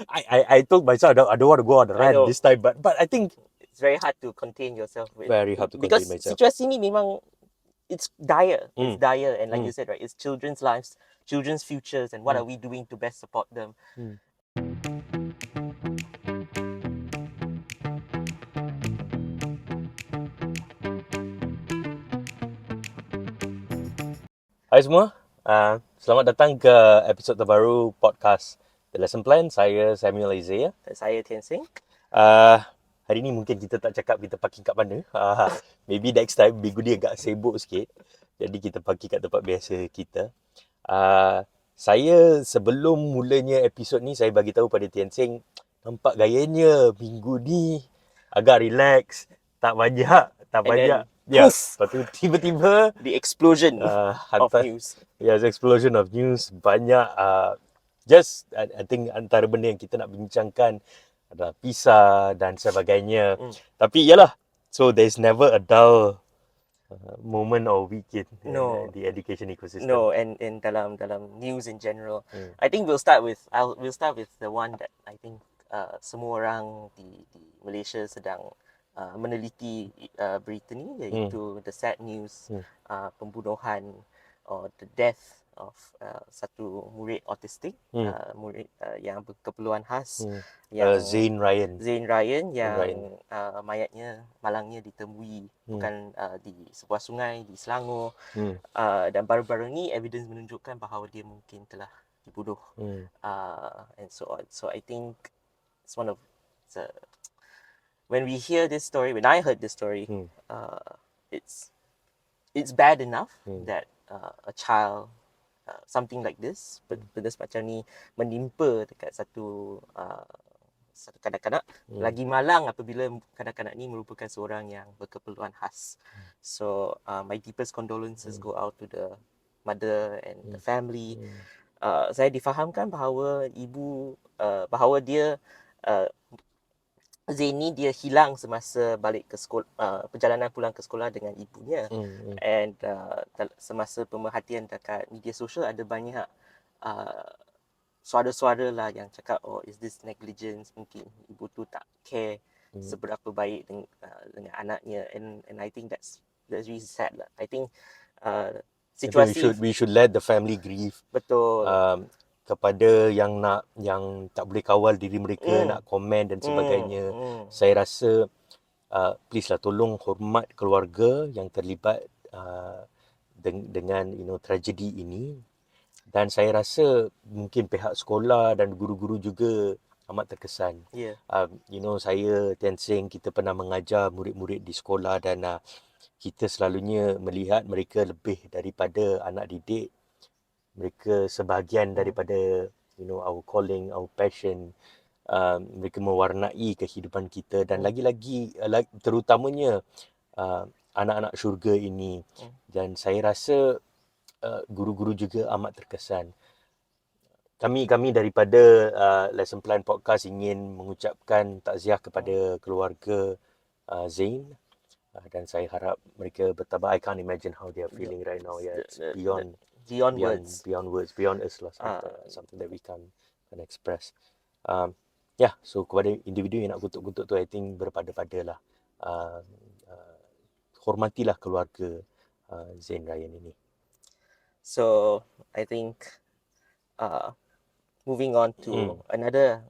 I told myself I don't want to go on a I know. rant this time, but I think It's very hard to contain yourself with, very hard to contain because myself. situasi ni memang it's dire. It's dire, and like Mm. you said, right, it's children's lives, children's futures, and what are we doing to best support them? Hai semua, selamat datang ke episod terbaru podcast The Lesson Plan. Saya Samuel Isaiah. Dan saya Tian Sing. Hari ni mungkin kita tak cakap kita parking kat mana. Maybe next time minggu ni agak sibuk sikit. Jadi kita parking kat tempat biasa kita. Saya sebelum mulanya episod ni, saya bagi tahu pada Tian Sing, nampak gayanya minggu ni agak relax, tak banyak. Then, Ya, poof, lepas tu tiba-tiba the explosion of hantar, news. yes, explosion of news. Banyak just I think antara benda yang kita nak bincangkan adalah PISA dan sebagainya. Tapi yalah, so there's never a dull moment or week in No. the education ecosystem. No, and dalam news in general, I think we'll start with the one that I think semua orang di Malaysia sedang meneliti berita ni, iaitu the sad news, pembunuhan or the death of satu murid autistik, murid yang berkeperluan khas, yang Zain Ryan yang malangnya ditemui bukan di sebuah sungai di Selangor, dan baru-baru ni evidence menunjukkan bahawa dia mungkin telah dibunuh, and so on. So I think it's one of the, when we hear this story, when I heard this story, it's bad enough that a child, something like this, benda semacam ni menimpa dekat satu kanak-kanak. Lagi malang apabila kanak-kanak ni merupakan seorang yang berkeperluan khas. So my deepest condolences go out to the mother and the family. Saya difahamkan bahawa bahawa dia Zain ni dia hilang semasa balik ke sekolah, perjalanan pulang ke sekolah dengan ibunya. And semasa pemerhatian dekat media sosial, ada banyak suara-suara lah yang cakap, oh, is this negligence, mungkin ibu tu tak care seberapa baik dengan anaknya, and I think that's really sad lah. I think situasi we should let the family grieve. Betul. Kepada yang tak boleh kawal diri mereka, nak komen dan sebagainya, saya rasa please lah, tolong hormat keluarga yang terlibat dengan tragedi ini. Dan saya rasa mungkin pihak sekolah dan guru-guru juga amat terkesan. Saya Tian Sing, kita pernah mengajar murid-murid di sekolah, dan kita selalunya melihat mereka lebih daripada anak didik. Mereka sebahagian daripada our calling, our passion. Mereka mewarnai kehidupan kita, dan lagi-lagi terutamanya anak-anak syurga ini. Dan saya rasa guru-guru juga amat terkesan. Kami daripada Lesson Plan Podcast ingin mengucapkan takziah kepada keluarga Zain, dan saya harap mereka bertabah. I can't imagine how they are feeling right now. Yeah, it's beyond words, beyond us lah, something that we can express. So kepada individu yang nak kutuk-kutuk tu, I think berpada-pada lah, hormatilah keluarga Zain Ryan ini. So I think moving on to another,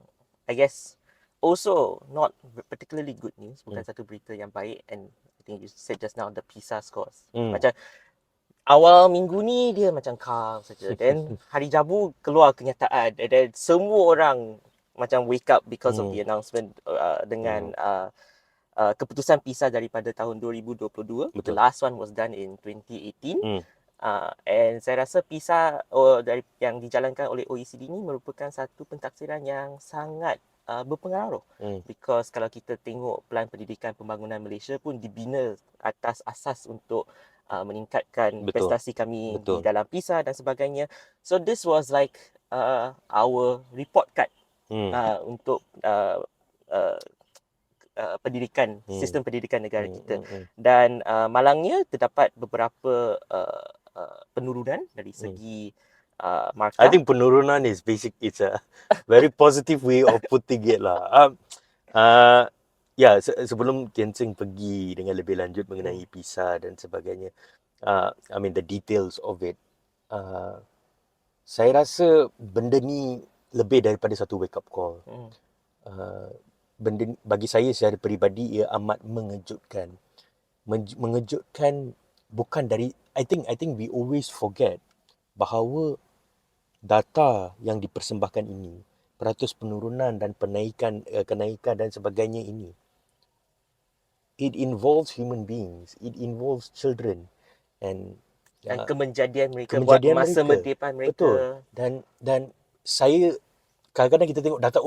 I guess also not particularly good news, bukan satu berita yang baik, and I think you said just now the PISA scores. Macam awal minggu ni dia macam calm saja, then hari Rabu keluar kenyataan, and then semua orang macam wake up because of the announcement dengan keputusan PISA daripada tahun 2022. Betul. The last one was done in 2018. And saya rasa PISA yang dijalankan oleh OECD ni merupakan satu pentafsiran yang sangat berpengaruh, because kalau kita tengok Pelan Pendidikan Pembangunan Malaysia pun dibina atas asas untuk meningkatkan prestasi kami di dalam PISA dan sebagainya. So this was like our report card untuk pendidikan, sistem pendidikan negara kita. Dan malangnya terdapat beberapa penurunan dari segi I markah. think penurunan is basic. It's a very positive way of putting it lah. Ya, sebelum Tian Seng pergi dengan lebih lanjut mengenai PISA dan sebagainya, I mean the details of it, saya rasa benda ni lebih daripada satu wake up call. Benda bagi saya secara peribadi ia amat mengejutkan. Mengejutkan bukan dari I think we always forget bahawa data yang dipersembahkan ini, peratus penurunan dan kenaikan dan sebagainya ini, it involves human beings, it involves children and kemenjadian mereka buat masa depan mereka. Betul. Dan saya kadang-kadang kita tengok data,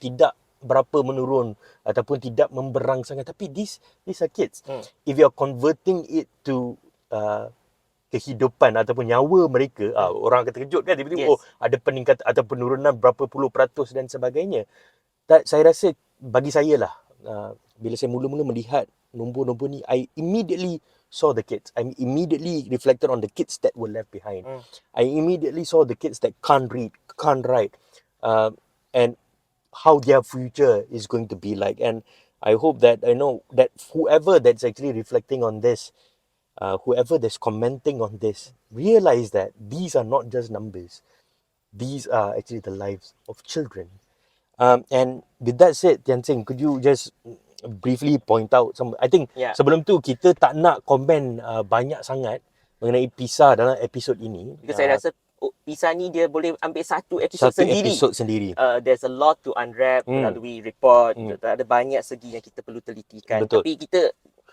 tidak berapa menurun ataupun tidak memberang sangat, tapi these are kids. If you are converting it to kehidupan ataupun nyawa mereka, orang akan terkejut kan tiba-tiba, ada peningkatan atau penurunan berapa puluh peratus dan sebagainya. Saya rasa bagi saya lah, bila saya mula-mula melihat nombor-nombor ni, I immediately saw the kids. I immediately reflected on the kids that were left behind. I immediately saw the kids that can't read, can't write, and how their future is going to be like. And I hope that that whoever that's actually reflecting on this, whoever that's commenting on this, realize that these are not just numbers. These are actually the lives of children. And with that said, Tian Seng, could you just briefly point out some? I think sebelum tu kita tak nak komen banyak sangat mengenai PISA dalam episod ini. Because saya rasa PISA ni dia boleh ambil satu episod sendiri. There's a lot to unwrap melalui report. Ada banyak segi yang kita perlu telitikan. Betul. Tapi kita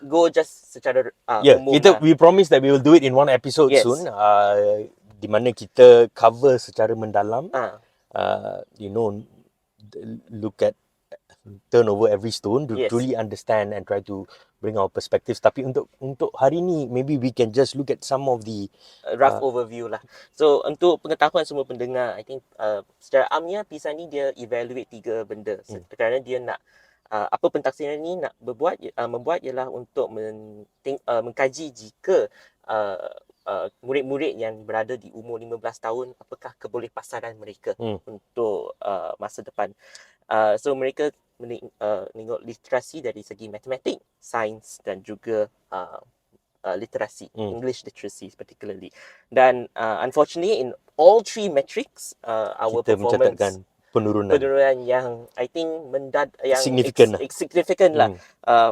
go just secara umum. We promise that we will do it in one episode soon. Di mana kita cover secara mendalam. Look at turn over every stone to truly understand and try to bring our perspectives. Tapi untuk hari ni, maybe we can just look at some of the rough overview lah. So untuk pengetahuan semua pendengar, I think secara amnya PISA ni dia evaluate 3 benda. Kerana dia nak apa pentaksiran ni nak membuat ialah untuk mengkaji jika murid-murid yang berada di umur 15 tahun, apakah kebolehpasaran mereka untuk masa depan. So mereka menengok literasi dari segi matematik, sains dan juga literasi, English literacy particularly. Dan unfortunately in all 3 metrics, our kita performance mencatatkan penurunan yang I think yang significant lah.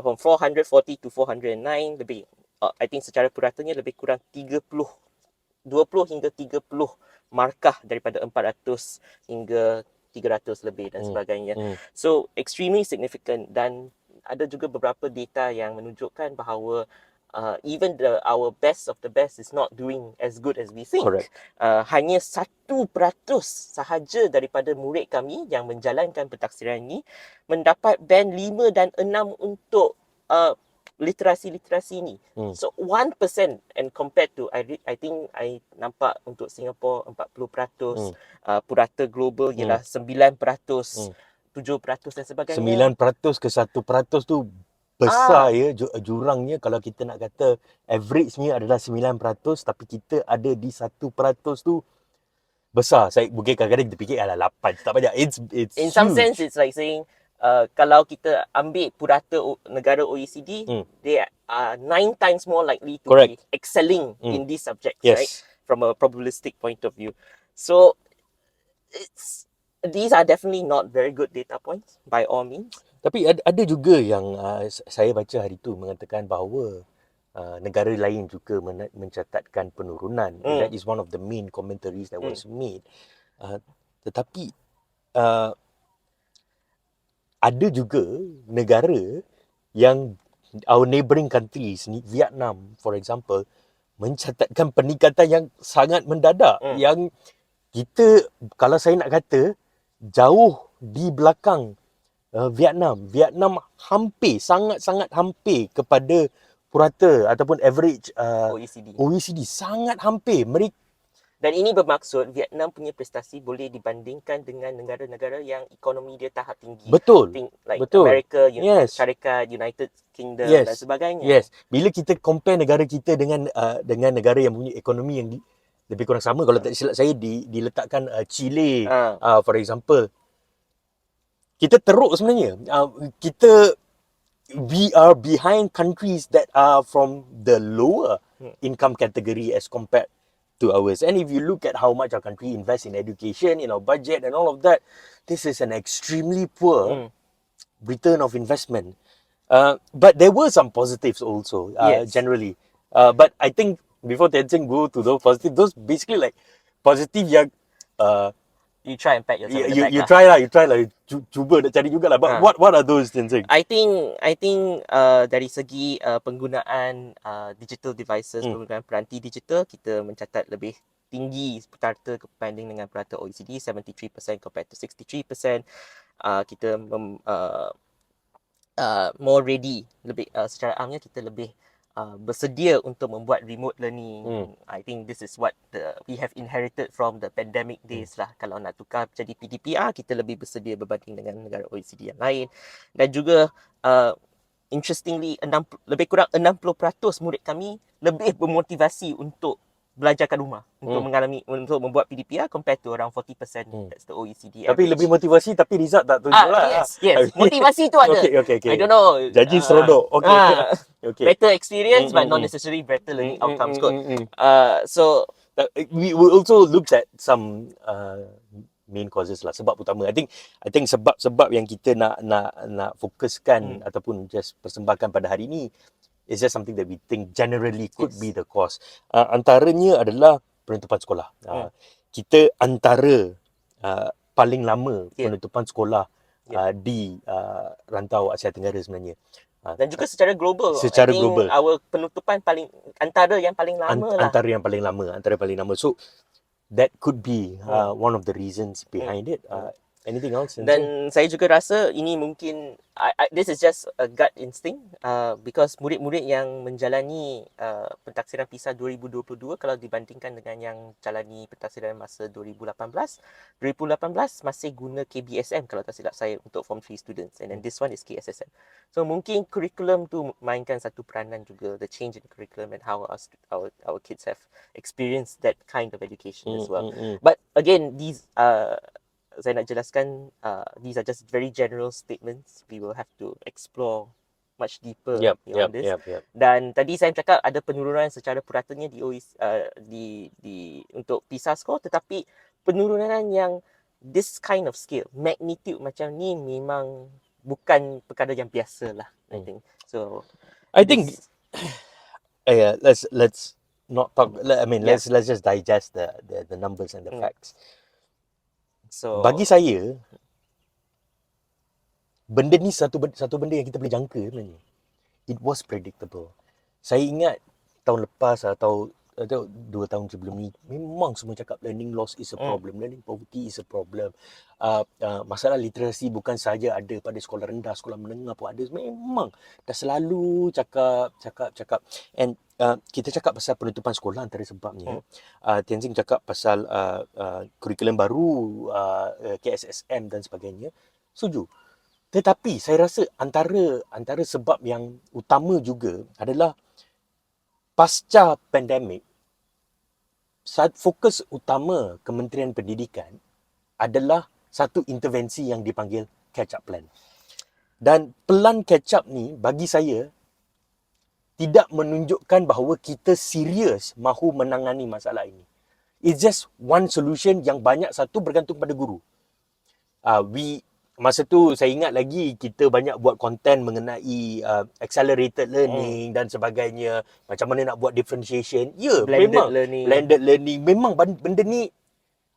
From 440 to 409 lebih, I think secara puratanya lebih kurang 20 hingga 30 markah daripada 400 hingga 300 lebih dan sebagainya. So extremely significant. Dan ada juga beberapa data yang menunjukkan bahawa even our best of the best is not doing as good as we think. Correct. Hanya 1% sahaja daripada murid kami yang menjalankan pentaksiran ini mendapat band 5 dan 6 untuk literasi ni. So 1%, and compared to I think I nampak untuk Singapore 40%, purata global ialah 9%, 7% dan sebagainya. 9% ke 1% tu besar jurangnya. Kalau kita nak kata average-nya adalah 9%, tapi kita ada di 1% tu besar. Saya mungkin kadang-kadang kita fikir 8 tak banyak. It's in huge. some sense it's like saying kalau kita ambil purata negara OECD, they are 9 times more likely to be excelling in these subjects, right? From a probabilistic point of view. So these are definitely not very good data points by all means. Tapi ada juga yang saya baca hari tu mengatakan bahawa negara lain juga mencatatkan penurunan. That is one of the main commentaries that was made. Tetapi ada juga negara yang our neighbouring countries, Vietnam for example, mencatatkan peningkatan yang sangat mendadak. Yang kita, kalau saya nak kata, jauh di belakang Vietnam hampir, sangat-sangat hampir kepada purata ataupun average OECD. Sangat hampir. Dan ini bermaksud Vietnam punya prestasi boleh dibandingkan dengan negara-negara yang ekonomi dia tahap tinggi. Betul. Betul. Amerika, Syarikat, United Kingdom dan sebagainya. Bila kita compare negara kita dengan negara yang punya ekonomi yang lebih kurang sama kalau tak silap saya diletakkan Chile Ah. for example. Kita teruk sebenarnya. We are behind countries that are from the lower income category as compared to ours. And if you look at how much our country invests in education, in our budget and all of that, this is an extremely poor return of investment. But there were some positives also, Yes. generally. But I think before Tenzing go to those positive, those basically like positive yang You try and pat yourself on the back you lah. try lah, cuba nak cari jugalah. But what are those, Tenzing? I think dari segi penggunaan digital devices, penggunaan peranti digital, kita mencatat lebih tinggi purata berbanding dengan purata OECD, 73% compared to 63%. Kita more ready, lebih secara amnya kita lebih bersedia untuk membuat remote learning. I think this is what we have inherited from the pandemic days lah. Kalau nak tukar jadi PDPR, kita lebih bersedia berbanding dengan negara OECD yang lain. Dan juga interestingly, lebih kurang 60% murid kami lebih bermotivasi untuk belajar kat rumah, untuk membuat PDPR compared to around 40%. That's the OECD Tapi average. lebih motivasi tapi result tak tunjuk lah. Yes. Motivasi tu ada. Okay. I don't know. Janji seronok. Okay. Better experience but not necessarily better learning outcomes kot. So we also looked at some main causes lah, sebab utama. I think sebab yang kita nak fokuskan ataupun just persembahkan pada hari ni is just something that we think generally could be the cause. Antaranya adalah penutupan sekolah. Kita antara paling lama penutupan sekolah di rantau Asia Tenggara sebenarnya. Dan juga secara global. Secara I think global. Our penutupan antara yang paling lama lah. Antara yang paling lama. So that could be one of the reasons behind it. Anything else? Dan saya juga rasa ini mungkin this is just a gut instinct because murid-murid yang menjalani pentaksiran PISA 2022 kalau dibandingkan dengan yang jalani pentaksiran masa 2018 masih guna KBSM kalau tak silap saya untuk form 3 students, and then this one is KSSM. So mungkin curriculum tu mainkan satu peranan juga, the change in curriculum and how our kids have experienced that kind of education as well. But again, these saya nak jelaskan, these are just very general statements. We will have to explore much deeper beyond this. Dan tadi saya cakap ada penurunan secara puratanya di untuk PISA score, tetapi penurunan yang this kind of scale, magnitude macam ni memang bukan perkara yang biasa lah. I think. So I think let's not talk. I mean, let's just digest the numbers and the facts. So bagi saya, benda ni satu benda yang kita boleh jangka sebenarnya. It was predictable. Saya ingat tahun lepas atau 2 tahun sebelum ni, memang semua cakap learning loss is a problem, learning poverty is a problem. Masalah literasi bukan saja ada pada sekolah rendah, sekolah menengah pun ada. Memang dah selalu cakap. And kita cakap pasal penutupan sekolah antara sebabnya. Tenzing cakap pasal kurikulum baru, KSSM dan sebagainya. Setuju. Tetapi saya rasa antara sebab yang utama juga adalah pasca pandemik, fokus utama Kementerian Pendidikan adalah satu intervensi yang dipanggil catch up plan. Dan pelan catch up ni bagi saya tidak menunjukkan bahawa kita serius mahu menangani masalah ini. It's just one solution yang banyak satu bergantung pada guru. Masa tu saya ingat lagi kita banyak buat konten mengenai accelerated learning dan sebagainya, macam mana nak buat differentiation. Blended learning memang benda ni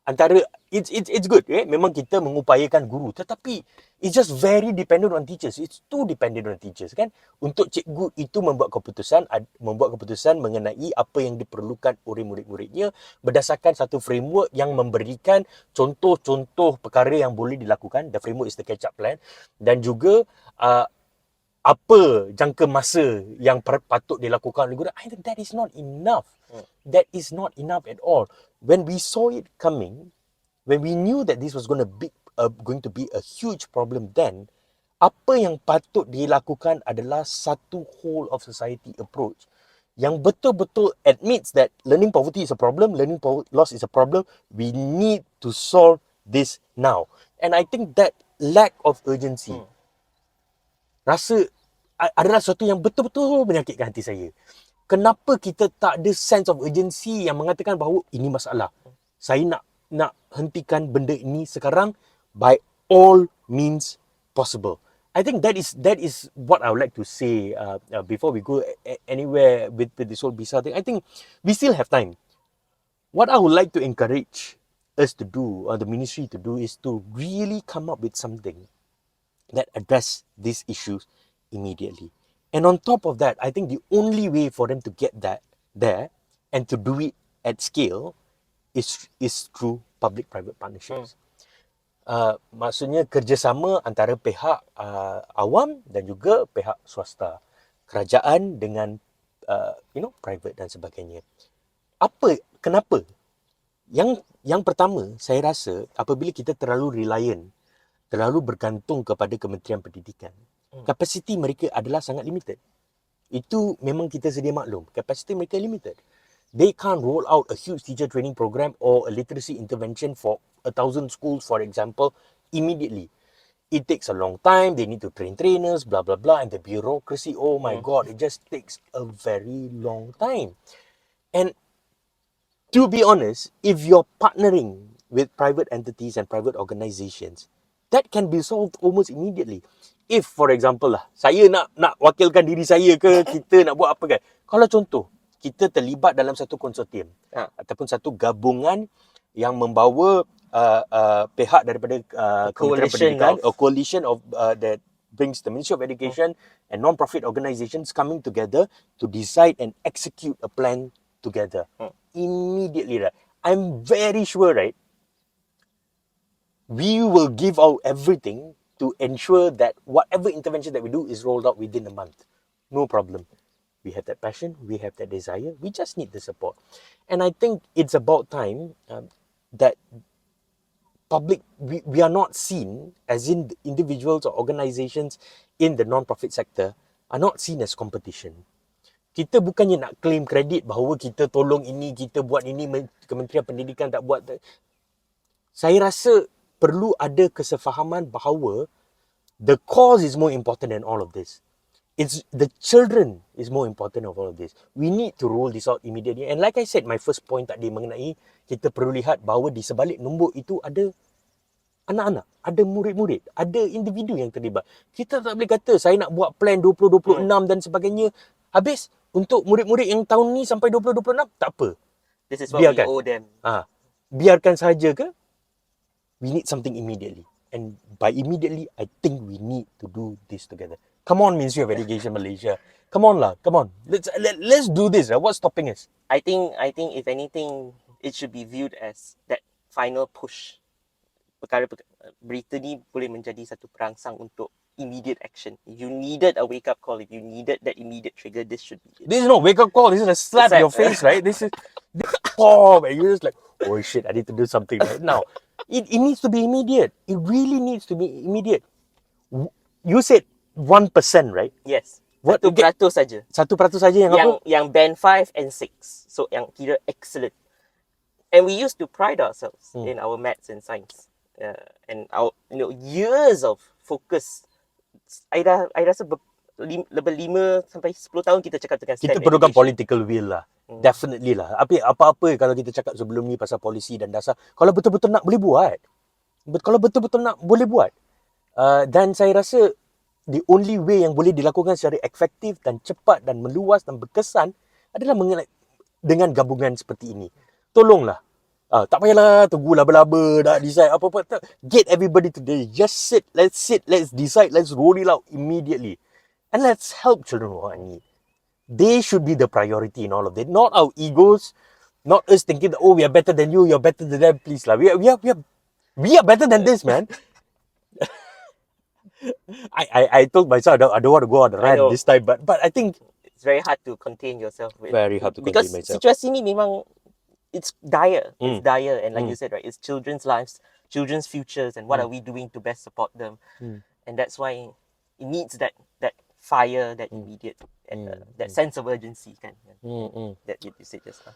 antara it's good, memang kita mengupayakan guru, tetapi it's just very dependent on teachers. It's too dependent on teachers kan, untuk cikgu itu membuat keputusan mengenai apa yang diperlukan oleh murid-muridnya berdasarkan satu framework yang memberikan contoh-contoh perkara yang boleh dilakukan. The framework is the catch up plan, dan juga apa jangka masa yang patut dilakukan oleh guru. I think that is not enough. That is not enough at all. When we saw it coming, when we knew that this was going to be a huge problem, then apa yang patut dilakukan adalah satu whole of society approach yang betul-betul admits that learning poverty is a problem, learning loss is a problem. We need to solve this now. And I think that lack of urgency rasa adalah sesuatu yang betul-betul menyakitkan hati saya. Kenapa kita tak ada sense of urgency yang mengatakan bahawa ini masalah. Saya nak hentikan benda ini sekarang by all means possible. I think that is what I would like to say before we go anywhere with this whole PISA thing. I think we still have time. What I would like to encourage us to do, or the ministry to do, is to really come up with something that address these issues immediately. And on top of that, I think the only way for them to get that there and to do it at scale is through public-private partnerships. Maksudnya kerjasama antara pihak awam dan juga pihak swasta, kerajaan dengan private dan sebagainya. Kenapa? Yang pertama, saya rasa apabila kita terlalu reliant, terlalu bergantung kepada Kementerian Pendidikan, kapasiti mereka adalah sangat limited. Itu memang kita sedia maklum. Kapasiti mereka limited. They can't roll out a huge teacher training program or a literacy intervention for 1,000 schools, for example, immediately. It takes a long time. They need to train trainers, blah, blah, blah. And the bureaucracy, oh my God, it just takes a very long time. And to be honest, if you're partnering with private entities and private organizations, that can be solved almost immediately. If, for example lah, saya nak wakilkan diri saya ke, kita nak buat apa kan. Kalau contoh, kita terlibat dalam satu konsortium ataupun satu gabungan yang membawa pihak daripada Kementerian Pendidikan, a coalition of that brings the Ministry of Education and non-profit organizations coming together to decide and execute a plan together. Immediately, right? I'm very sure, right? We will give out everything to ensure that whatever intervention that we do is rolled out within a month. No problem. We have that passion, we have that desire, we just need the support. And I think it's about time that we are not seen, as in individuals or organizations in the non-profit sector, are not seen as competition. Kita bukannya nak claim kredit bahawa kita tolong ini, kita buat ini, Kementerian Pendidikan tak buat. Saya rasa perlu ada kesefahaman bahawa the cause is more important than all of this. It's the children is more important of all of this. We need to roll this out immediately. And like I said, my first point tadi mengenai kita perlu lihat bahawa di sebalik nombor itu ada anak-anak, ada murid-murid, ada individu yang terlibat. Kita tak boleh kata saya nak buat plan 2026 dan sebagainya. Habis untuk murid-murid yang tahun ni sampai 2026, tak apa. This is what we owe them. Biarkan saja ke? We need something immediately. And by immediately, I think we need to do this together. Come on, Ministry of Education Malaysia. Come on lah, come on. Let's do this. What's stopping us? I think if anything, it should be viewed as that final push. Berita ni boleh menjadi satu perangsang untuk immediate action. If you needed a wake-up call, if you needed that immediate trigger, this should be it. This is no wake-up call. This is a slap in your face, right? This and you're just like, oh shit, I need to do something right now. It needs to be immediate. It really needs to be immediate. You said 1%, right? Yes. What? 1% saja. 1% saja yang apa? Yang band 5 and 6. So yang kira excellent. And we used to pride ourselves in our maths and science. And our years of focus. I rasa lebih 5 sampai 10 tahun kita cakap tentang STEM. Kita perlukan political will lah. Definitely lah. Apa-apa kalau kita cakap sebelum ni pasal polisi dan dasar, kalau betul-betul nak boleh buat. Kalau betul-betul nak boleh buat. Dan saya rasa the only way yang boleh dilakukan secara efektif dan cepat dan meluas dan berkesan adalah dengan gabungan seperti ini. Tolonglah. Tak payahlah tunggu laba-laba dah decide apa-apa. Get everybody today. Just sit, let's decide, let's roll it out immediately. And let's help children who are in need. They should be the priority in all of it. Not our egos, not us thinking that, oh, we are better than you, you're better than them, please lah. We are better than this, man. I told myself I don't want to go on a rant this time, but I think it's very hard to contain yourself. Very hard to contain myself. Because situasi ni memang it's dire. It's dire, and like you said, right, it's children's lives, children's futures, and what are we doing to best support them? And that's why it needs that fire, that immediate that sense of urgency kan, that you said just now.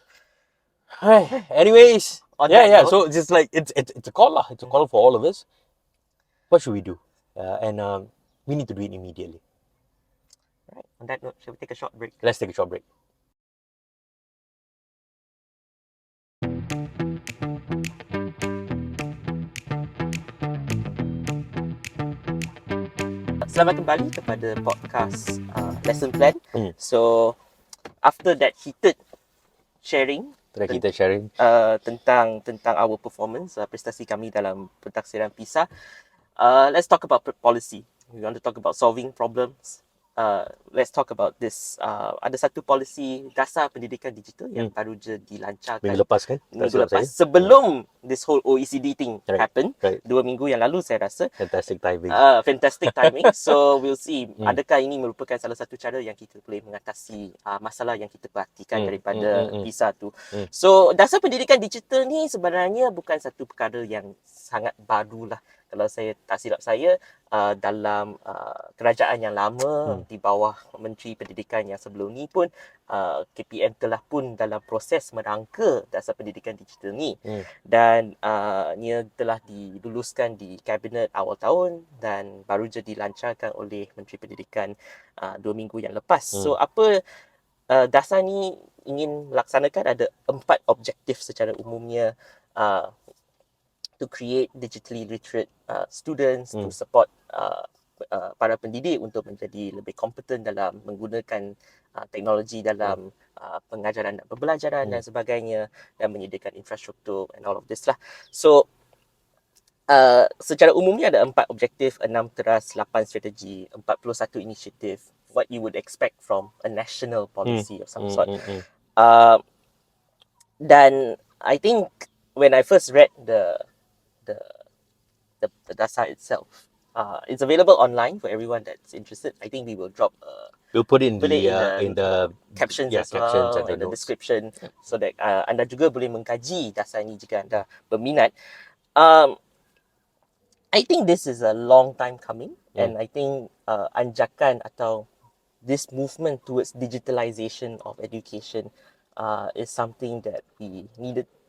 Anyways, On yeah, that yeah. note, So it's just like it's a call lah. It's a call for all of us. What should we do? And we need to do it immediately. right, on that note, shall we take a short break? Let's take a short break. Selamat kembali kepada podcast Lesson Plan. So, after that heated sharing tentang our performance, prestasi kami dalam pentaksiran PISA, let's talk about policy. We want to talk about solving problems. Let's talk about this. Ada satu policy Dasar Pendidikan Digital yang baru je dilancarkan Minggu lepas kan? minggu lepas sebelum this whole OECD thing happen. 2 minggu yang lalu saya rasa. Fantastic timing. Fantastic timing. So we'll see adakah ini merupakan salah satu cara yang kita boleh mengatasi masalah yang kita perhatikan daripada PISA tu. So Dasar Pendidikan Digital ni sebenarnya bukan satu perkara yang sangat baru lah. Kalau saya tak silap saya, dalam kerajaan yang lama di bawah Menteri Pendidikan yang sebelum ni pun KPM telah pun dalam proses merangka Dasar Pendidikan Digital ni dan ia telah diluluskan di Kabinet awal tahun dan baru je dilancarkan oleh Menteri Pendidikan 2 minggu yang lepas. So apa dasar ni ingin laksanakan, ada 4 objektif secara umumnya. To create digitally literate students, to support para pendidik untuk menjadi lebih kompeten dalam menggunakan teknologi dalam pengajaran dan pembelajaran dan sebagainya, dan menyediakan infrastruktur and all of this lah. So secara umumnya ada 4 objektif, 6 teras, 8 strategi, 41 inisiatif. What you would expect from a national policy of some sort. Dan I think when I first read the Dasar itself, it's available online for everyone that's interested. I think we will drop we'll put in it in the captions as captions well, and the in the notes. description, so that anda juga boleh mengkaji dasar ini jika anda berminat. I think this is a long time coming, and I think anjakan atau this movement towards digitalization of education is something that we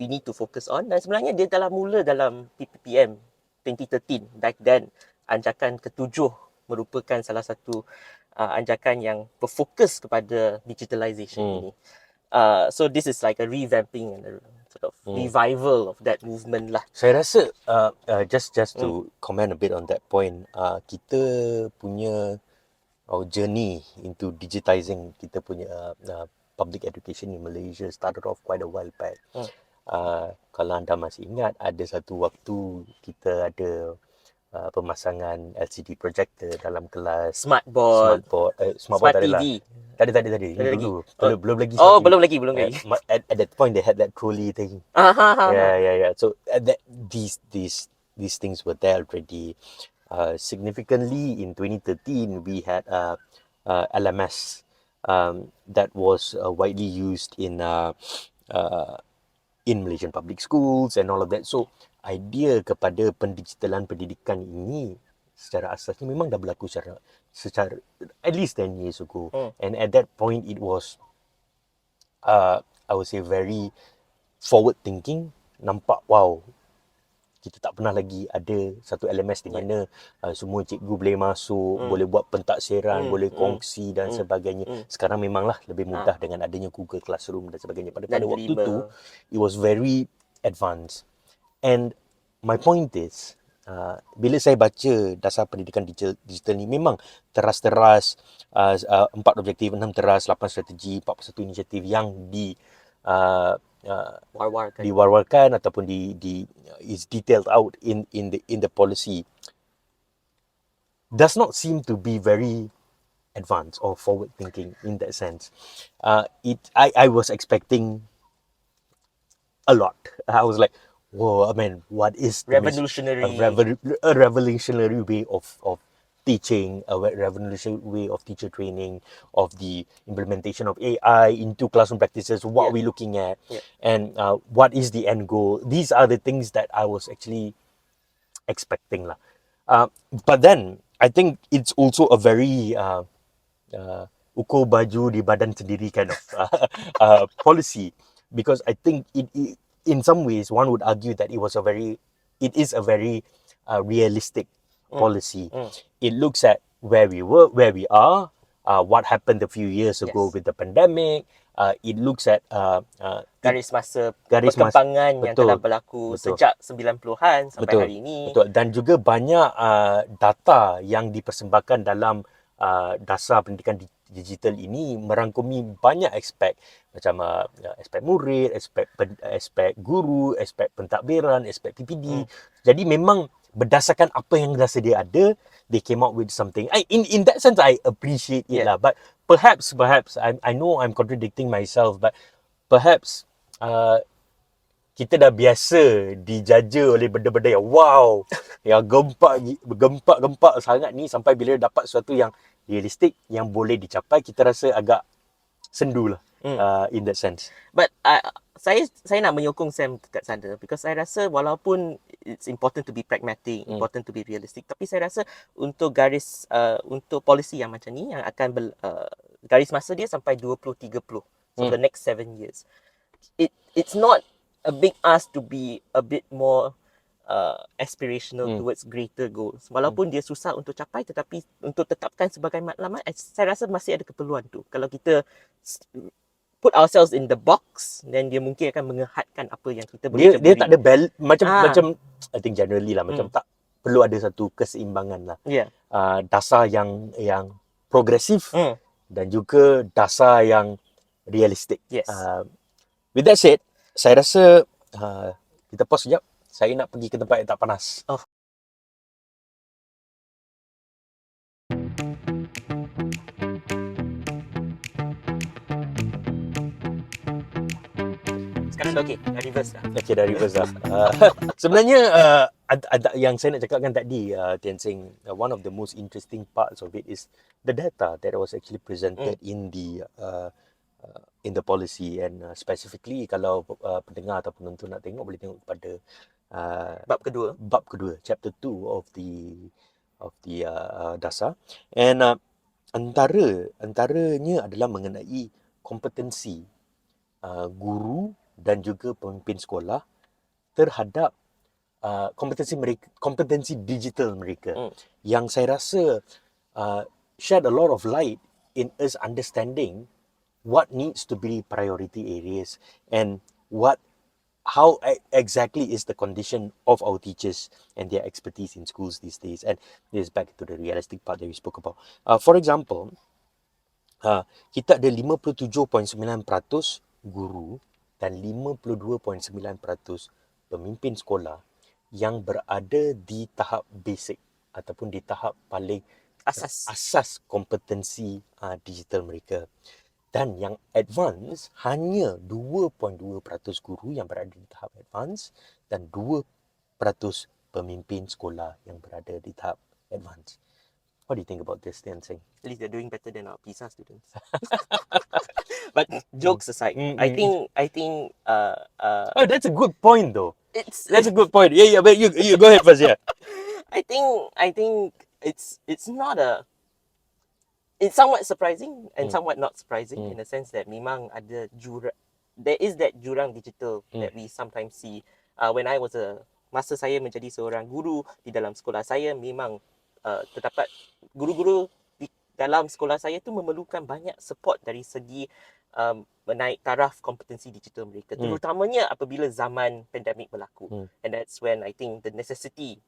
need to focus on. Dan sebenarnya dia telah mula dalam PPPM 2013. Back then, anjakan ke-7 merupakan salah satu anjakan yang berfokus kepada digitalization ini. So this is like a revamping and a sort of revival of that movement lah. Saya rasa just to comment a bit on that point, kita punya our journey into digitizing kita punya public education in Malaysia started off quite a while back. Kalau anda masih ingat, ada satu waktu kita ada pemasangan LCD projector dalam kelas. Smart board TV. Tadi. Belum lagi. Belum lagi. At that point they had that trolley thing. Yeah. So these things were there already. Significantly in 2013 we had LMS that was widely used in Malaysian public schools and all of that. So idea kepada pendigitalan pendidikan ini secara asasnya memang dah berlaku secara at least 10 years ago. And at that point it was I would say very forward thinking. Nampak wow, kita tak pernah lagi ada satu LMS di mana semua cikgu boleh masuk, boleh buat pentaksiran, boleh kongsi dan sebagainya. Sekarang memanglah lebih mudah dengan adanya Google Classroom dan sebagainya. Pada waktu tu, it was very advanced. And my point is, bila saya baca Dasar Pendidikan Digital ni, memang teras-teras 4 objektif, 6 teras, 8 strategi, 41 inisiatif yang diwar-warkan ataupun is detailed out in the policy, does not seem to be very advanced or forward thinking in that sense. I was expecting a lot. I was like, whoa, I mean, what is a revolutionary way of teaching, a revolutionary way of teacher training, of the implementation of AI into classroom practices, what are we looking at, and what is the end goal. These are the things that I was actually expecting lah. But then I think it's also a very ukur baju di badan sendiri kind of policy, because I think it in some ways one would argue that it is a very realistic policy. It looks at where we were, where we are, what happened a few years ago Yes. with the pandemic. It looks at Garis masa garis mas perkembangan yang telah betul berlaku betul sejak 90-an sampai betul hari ini. betul, dan juga banyak data yang dipersembahkan dalam dasar pendidikan digital ini merangkumi banyak aspek, macam aspek murid, aspek guru, aspek pentadbiran, aspek PPD. Jadi memang berdasarkan apa yang rasa dia ada, they came out with something. In that sense I appreciate it lah, but perhaps I know I'm contradicting myself, but perhaps kita dah biasa dijaja oleh benda-benda yang wow, yang gempak sangat ni, sampai bila dapat sesuatu yang realistik, yang boleh dicapai, kita rasa agak sendu lah in that sense. But saya nak menyokong Sam kat sana, because saya rasa walaupun it's important to be pragmatic, important to be realistic, tapi saya rasa untuk untuk polisi yang macam ni yang akan garis masa dia sampai 2030, so the next 7 years, it's not a big ask to be a bit more aspirational towards greater goals. Walaupun dia susah untuk capai, tetapi untuk tetapkan sebagai matlamat, saya rasa masih ada keperluan tu. Kalau kita put ourselves in the box, then dia mungkin akan mengehatkan apa yang kita boleh Dia tak ada macam I think generally lah, macam tak perlu ada satu keseimbangan lah. Dasar yang progresif dan juga dasar yang realistik. With that said, saya rasa kita pause sekejap. Saya nak pergi ke tempat yang tak panas. Sekarang dah okey, dah reverse dah. Okay, dah reverse dah. Sebenarnya yang saya nak cakapkan tadi, Tian Seng, one of the most interesting parts of it is the data that was actually presented in the policy, and specifically kalau pendengar atau penonton nak tengok, boleh tengok pada bab kedua, chapter 2 of the dasar, and antaranya adalah mengenai kompetensi guru dan juga pemimpin sekolah terhadap kompetensi digital mereka, yang saya rasa shed a lot of light in us understanding what needs to be priority areas, and how exactly is the condition of our teachers and their expertise in schools these days. And this is back to the realistic part that we spoke about. For example, kita ada 57.9% guru dan 52.9% pemimpin sekolah yang berada di tahap basic ataupun di tahap paling asas kompetensi digital mereka. Dan yang advance, hanya 2.2% guru yang berada di tahap advance dan 2% pemimpin sekolah yang berada di tahap advance. What do you think about this, Tian Seng? At least they're doing better than our PISA students. But jokes aside, I think oh, that's a good point though. That's a good point. Yeah, but you go ahead first, yeah. I think it's not a it's somewhat surprising and somewhat not surprising in the sense that memang ada there is that jurang digital that we sometimes see. When I was masa saya menjadi seorang guru di dalam sekolah saya, memang terdapat guru-guru di dalam sekolah saya tu memerlukan banyak support dari segi menaik taraf kompetensi digital mereka, terutamanya apabila zaman pandemik berlaku. And that's when I think the necessity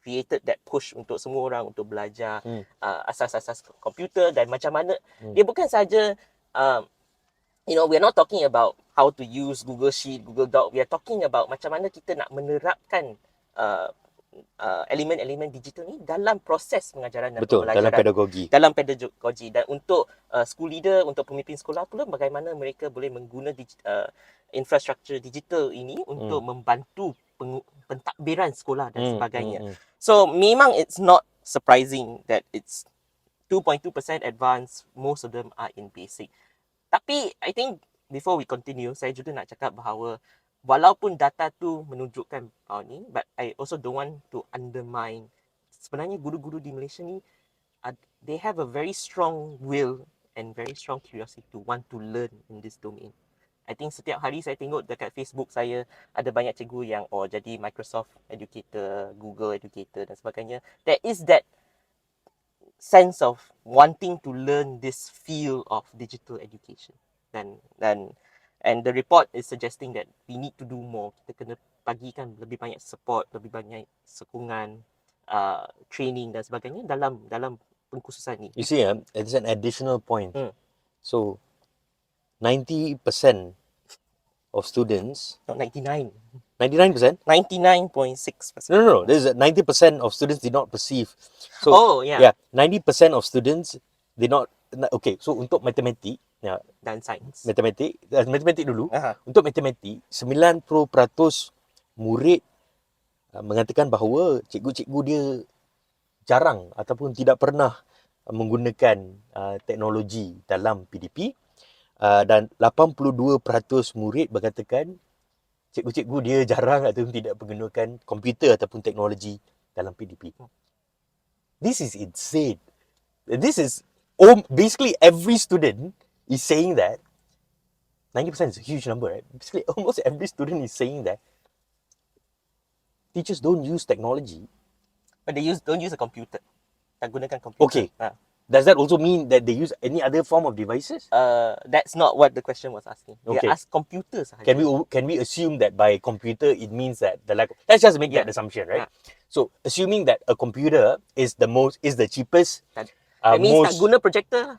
created that push untuk semua orang untuk belajar asas-asas komputer dan macam mana dia bukan saja we're not talking about how to use Google Sheet, Google Doc. We are talking about macam mana kita nak menerapkan elemen-elemen digital ni dalam proses pengajaran dan pembelajaran. Dalam pedagogi. Dan untuk school leader, untuk pemimpin sekolah pula, bagaimana mereka boleh mengguna infrastruktur digital ini untuk membantu pentadbiran sekolah dan sebagainya. So memang it's not surprising that it's 2.2% advanced, most of them are in basic. Tapi I think before we continue, saya juga nak cakap bahawa walaupun data tu menunjukkan ni, but I also don't want to undermine. Sebenarnya guru-guru di Malaysia ni, they have a very strong will and very strong curiosity to want to learn in this domain. I think setiap hari saya tengok dekat Facebook saya ada banyak cikgu yang jadi Microsoft educator, Google educator dan sebagainya. There is that sense of wanting to learn this field of digital education. And the report is suggesting that we need to do more. Kita kena bagikan lebih banyak support, lebih banyak sokongan, training dan sebagainya dalam pengkhususan ni. You see, it's an additional point. So, 90% of students... Not 99. 99%? 99.6%. No. There's 90% of students did not perceive. So, yeah, 90% of students did not... Okay, so untuk matematik, dan sains. Matematik dulu. Untuk matematik, 90% murid mengatakan bahawa cikgu-cikgu dia jarang ataupun tidak pernah menggunakan teknologi dalam PDP, dan 82% murid berkatakan cikgu-cikgu dia jarang ataupun tidak menggunakan komputer ataupun teknologi dalam PDP. This is insane. This is basically every student is saying that. 90% is a huge number, right? Basically almost every student is saying that teachers don't use technology. But they don't use a computer. Tak gunakan komputer. Okay. Does that also mean that they use any other form of devices? That's not what the question was asking. They Okay. asked computer sahaja. Can we assume that by computer it means that the lack of, let's just make that assumption, right? So assuming that a computer is the cheapest, that means tak guna projector.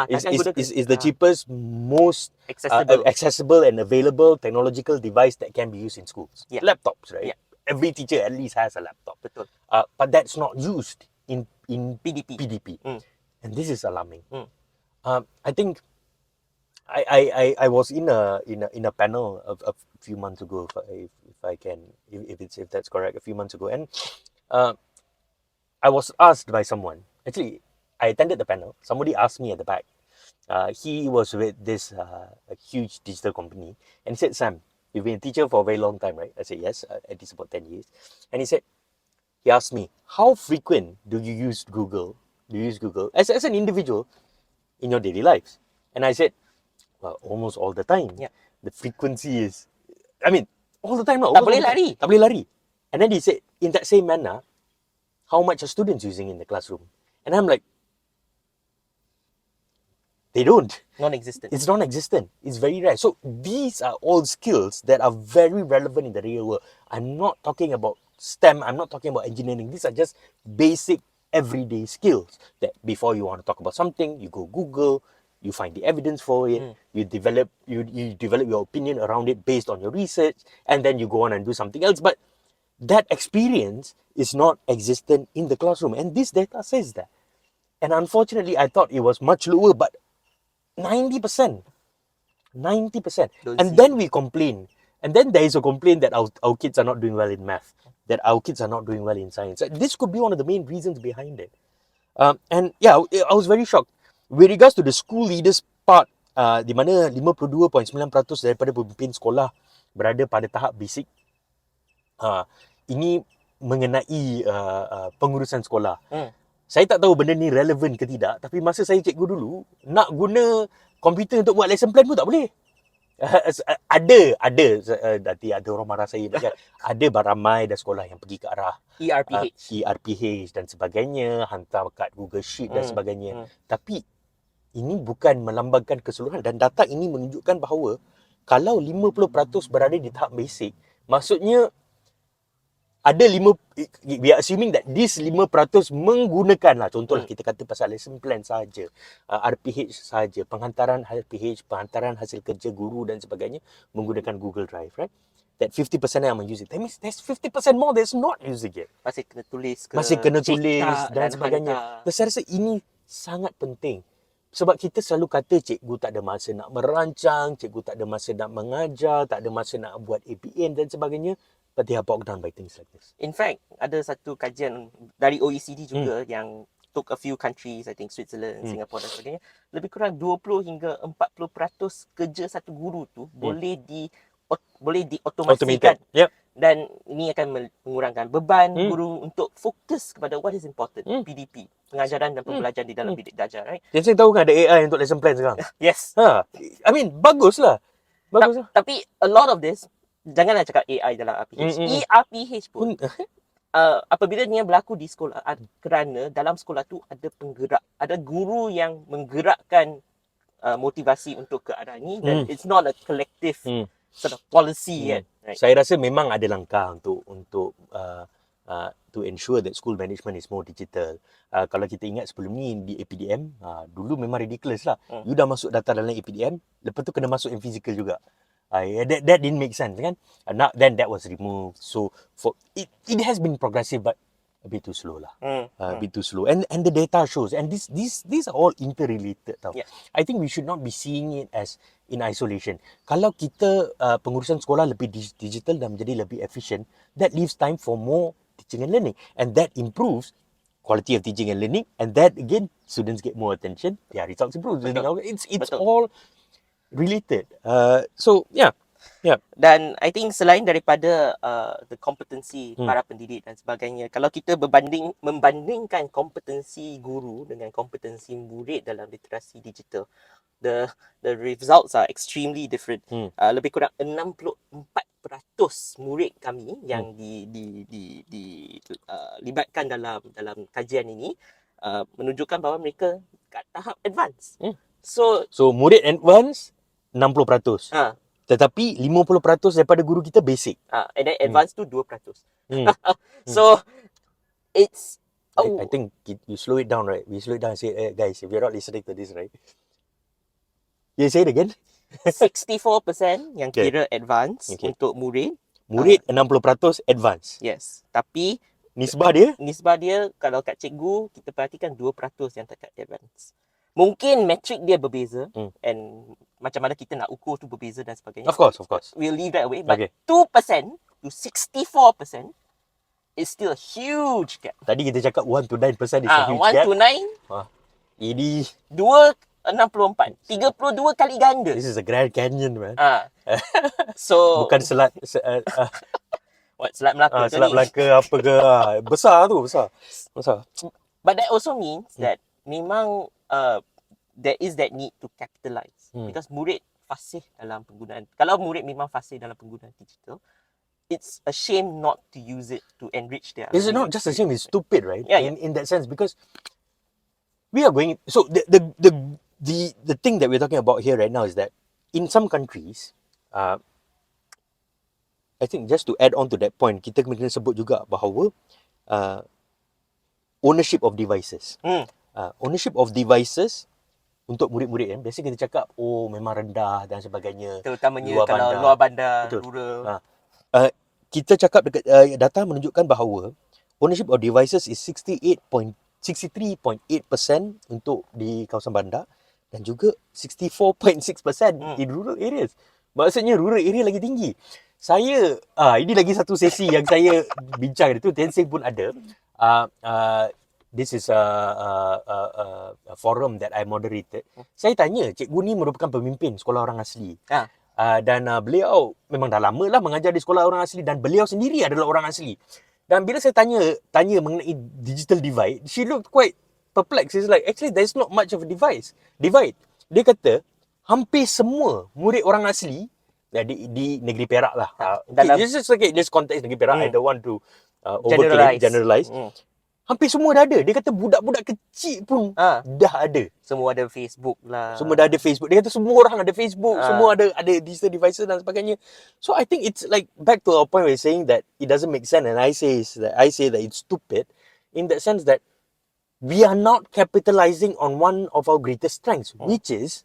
is the cheapest, most accessible and available technological device that can be used in schools. Laptops, right? Every teacher at least has a laptop. Betul. But that's not used in PDP. And this is alarming. I think I was in a panel a few months ago, if that's correct, a few months ago, and I was asked by someone. Actually, I attended the panel. Somebody asked me at the back. He was with this a huge digital company, and he said, "Sam, you've been a teacher for a very long time, right?" I said, "Yes, at least about 10 years." And he asked me, "How frequent do you use Google? Do you use Google as an individual in your daily lives?" And I said, "Well, almost all the time." Yeah. The frequency is, I mean, all the time. Tak boleh lari. Tak boleh lari. And then he said, in that same manner, how much are students using in the classroom? And I'm like, they don't. Non-existent. It's non-existent. It's very rare. So these are all skills that are very relevant in the real world. I'm not talking about STEM. I'm not talking about engineering. These are just basic everyday skills that before you want to talk about something, you go Google, you find the evidence for it, you develop your opinion around it based on your research, and then you go on and do something else. But that experience is not existent in the classroom. And this data says that. And unfortunately, I thought it was much lower, but 90%. And then we complain. And then there is a complaint that our kids are not doing well in math, that our kids are not doing well in science. This could be one of the main reasons behind it. And yeah, I was very shocked. With regards to the school leaders part, di mana 52.9% daripada pemimpin sekolah berada pada tahap basic, ini mengenai pengurusan sekolah. Saya tak tahu benda ni relevan ke tidak, tapi masa saya cikgu dulu, nak guna komputer untuk buat lesson plan pun tak boleh. Nanti ada orang marah saya, ada ramai dah sekolah yang pergi ke arah ERPH dan sebagainya, hantar kat Google Sheet dan sebagainya. Tapi ini bukan melambangkan keseluruhan, dan data ini menunjukkan bahawa kalau 50% berada di tahap basic, maksudnya ada we are assuming that this 5% menggunakan lah, contohlah kita kata pasal lesson plan saja, RPH saja, penghantaran RPH, penghantaran hasil kerja guru dan sebagainya menggunakan Google Drive, right? That 50% yang use it. That means there's 50% more that's not using it. Masih kena tulis dan sebagainya. Saya rasa ini sangat penting. Sebab kita selalu kata cikgu tak ada masa nak merancang, cikgu tak ada masa nak mengajar, tak ada masa nak buat APN dan sebagainya. But they are bogged down by things like this. In fact, ada satu kajian dari OECD juga yang took a few countries, I think Switzerland, Singapore dan sebagainya. Lebih kurang 20 hingga 40% kerja satu guru tu boleh boleh diotomasikan. Automated. Yep. Dan ini akan mengurangkan beban Hmm. guru untuk fokus kepada what is important, PDP, pengajaran dan pembelajaran di dalam bidik darjah, right? Jadi saya tahu kan ada AI untuk lesson plan sekarang. Yes. I mean, bagus lah. Tapi a lot of this, janganlah cakap AI dalam RPH. ERPH pun, apabila dia berlaku di sekolah, kerana dalam sekolah tu ada penggerak, ada guru yang menggerakkan motivasi untuk ke arah ni, dan it's not a collective sort of policy yet. Right? Saya rasa memang ada langkah untuk to ensure that school management is more digital. Kalau kita ingat sebelum ni di APDM, dulu memang ridiculous lah. You dah masuk data dalam APDM, lepas tu kena masuk yang physical juga. That didn't make sense kan. Then that was removed. So it has been progressive, but a bit too slow lah. A bit too slow. And the data shows, and these are all interrelated tau. Yeah. I think we should not be seeing it as in isolation. Kalau kita pengurusan sekolah lebih digital dan menjadi lebih efficient, that leaves time for more teaching and learning, and that improves quality of teaching and learning, and that again, students get more attention, their results improve. It's all related. So yeah. Dan I think selain daripada the competency para pendidik dan sebagainya, kalau kita membandingkan kompetensi guru dengan kompetensi murid dalam literasi digital, the results are extremely different. Lebih kurang 64% murid kami yang dilibatkan dalam kajian ini menunjukkan bahawa mereka kat tahap advance. So murid advance 60%. Tetapi 50% daripada guru kita basic. And then advance tu 2%. So it's I think you slow it down, right? We slow it down and say, guys, if you're not listening to this, right? You say it again. 64% yang kira advance untuk murid. Murid 60% advance. Yes. Tapi Nisbah dia kalau kat cikgu kita perhatikan 2% yang tak kat advance. Mungkin metrik dia berbeza, and macam mana kita nak ukur tu berbeza dan sebagainya. Of course. We'll leave that away. But 2% to 64% is still a huge gap. Tadi kita cakap 1 to 9% is a huge 1 gap. to 9. Ini 2.64. 32 kali ganda. This is a Grand Canyon, man. So bukan Selat Selat Melaka. Selat Melaka apa ke. Besar. But that also means that memang there is that need to capitalize, because murid fasih dalam penggunaan. Kalau murid memang fasih dalam penggunaan digital, it's a shame not to use it to enrich their. It's not just a shame, it's stupid, right? Yeah, in that sense, because we are going. So the thing that we're talking about here right now is that in some countries, I think just to add on to that point, kita kena sebut juga bahawa ownership of devices. Ownership of devices untuk murid-murid kan, biasa kita cakap memang rendah dan sebagainya, terutamanya kalau luar bandar, rural. Kita cakap dekat data menunjukkan bahawa ownership of devices is 63.8% untuk di kawasan bandar dan juga 64.6% in rural areas. Maksudnya rural area lagi tinggi. Saya ini lagi satu sesi yang saya bincang itu, Tensing pun ada. This is a forum that I moderated. Saya tanya, cikgu ni merupakan pemimpin sekolah orang asli. Dan beliau memang dah lama lah mengajar di sekolah orang asli, dan beliau sendiri adalah orang asli. Dan bila saya tanya mengenai digital divide, she looked quite perplexed. She's like, actually there's not much of a divide. Dia kata, hampir semua murid orang asli di negeri Perak lah. This konteks negeri Perak, I don't want to generalize. Hampir semua dah ada. Dia kata budak-budak kecil pun dah ada. Semua ada Facebook lah. Semua dah ada Facebook. Dia kata semua orang ada Facebook. Semua ada digital devices dan sebagainya. So I think it's like back to our point we're saying that it doesn't make sense, and I say that it's stupid in that sense that we are not capitalizing on one of our greatest strengths, which is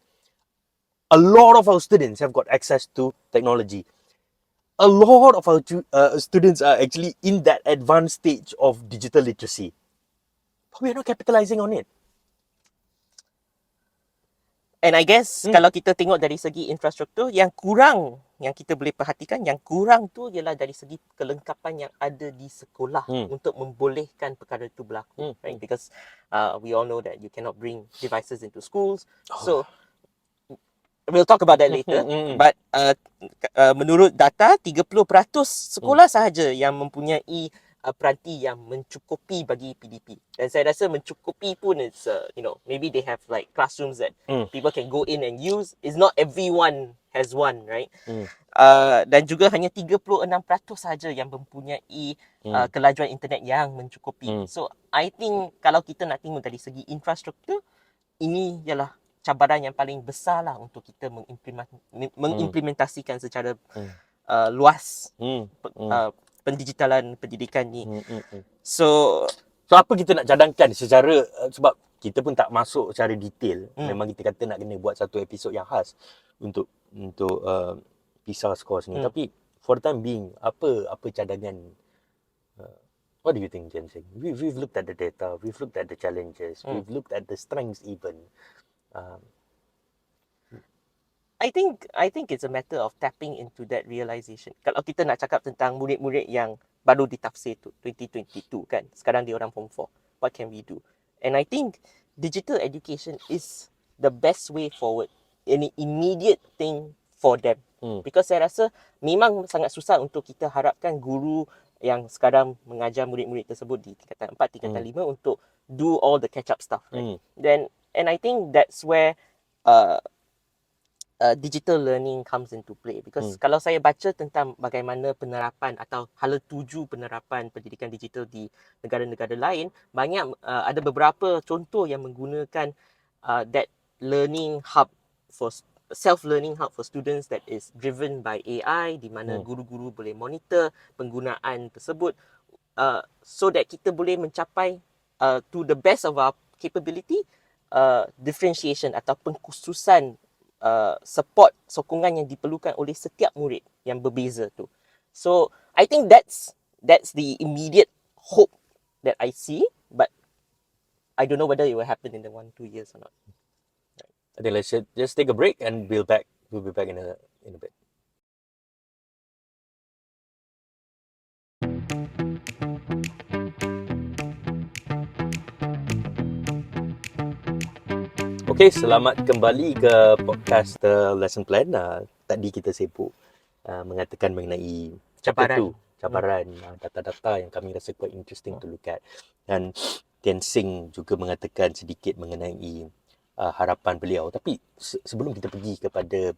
a lot of our students have got access to technology. A lot of our students are actually in that advanced stage of digital literacy. But we are not capitalizing on it. And I guess kalau kita tengok dari segi infrastruktur, yang kurang yang kita boleh perhatikan, yang kurang tu ialah dari segi kelengkapan yang ada di sekolah untuk membolehkan perkara itu berlaku. Right? Because we all know that you cannot bring devices into schools. So we'll talk about that later. But menurut data 30% sekolah sahaja yang mempunyai peranti yang mencukupi bagi PDP. Dan saya rasa mencukupi pun is maybe they have like classrooms that people can go in and use. It's not everyone has one, right? Dan juga hanya 36% sahaja yang mempunyai kelajuan internet yang mencukupi. So I think kalau kita nak tengok dari segi infrastruktur, ini ialah cabaran yang paling besar lah untuk kita mengimplementasikan secara luas pendigitalan pendidikan ni. So apa kita nak cadangkan secara sebab kita pun tak masuk secara detail. Memang kita kata nak kena buat satu episod yang khas untuk PISA scores ni. Tapi for the time being, apa cadangan? What do you think, Jensen? We've looked at the data, we've looked at the challenges, we've looked at the strengths even. I think it's a matter of tapping into that realization. Kalau kita nak cakap tentang murid-murid yang baru ditafsir tu 2022 kan, sekarang dia orang form 4. What can we do? And I think digital education is the best way forward. Any immediate thing for them. Because saya rasa memang sangat susah untuk kita harapkan guru yang sekarang mengajar murid-murid tersebut di tingkatan 4, tingkatan 5 untuk do all the catch up stuff, right? And I think that's where digital learning comes into play. Because kalau saya baca tentang bagaimana penerapan atau hala tuju penerapan pendidikan digital di negara-negara lain, banyak ada beberapa contoh yang menggunakan that learning hub for self-learning hub for students that is driven by AI, di mana guru-guru boleh monitor penggunaan tersebut so that kita boleh mencapai to the best of our capability differentiation atau pengkhususan support, sokongan yang diperlukan oleh setiap murid yang berbeza tu. So I think that's the immediate hope that I see, but I don't know whether it will happen in the 1-2 years or not. I think let's just take a break and we'll be back in a bit. Okay, selamat kembali ke podcast Lesson Plan. Tadi kita sibuk mengatakan mengenai cabaran, data-data yang kami rasa quite interesting to look at. Dan Tian Sing juga mengatakan sedikit mengenai harapan beliau. Tapi sebelum kita pergi kepada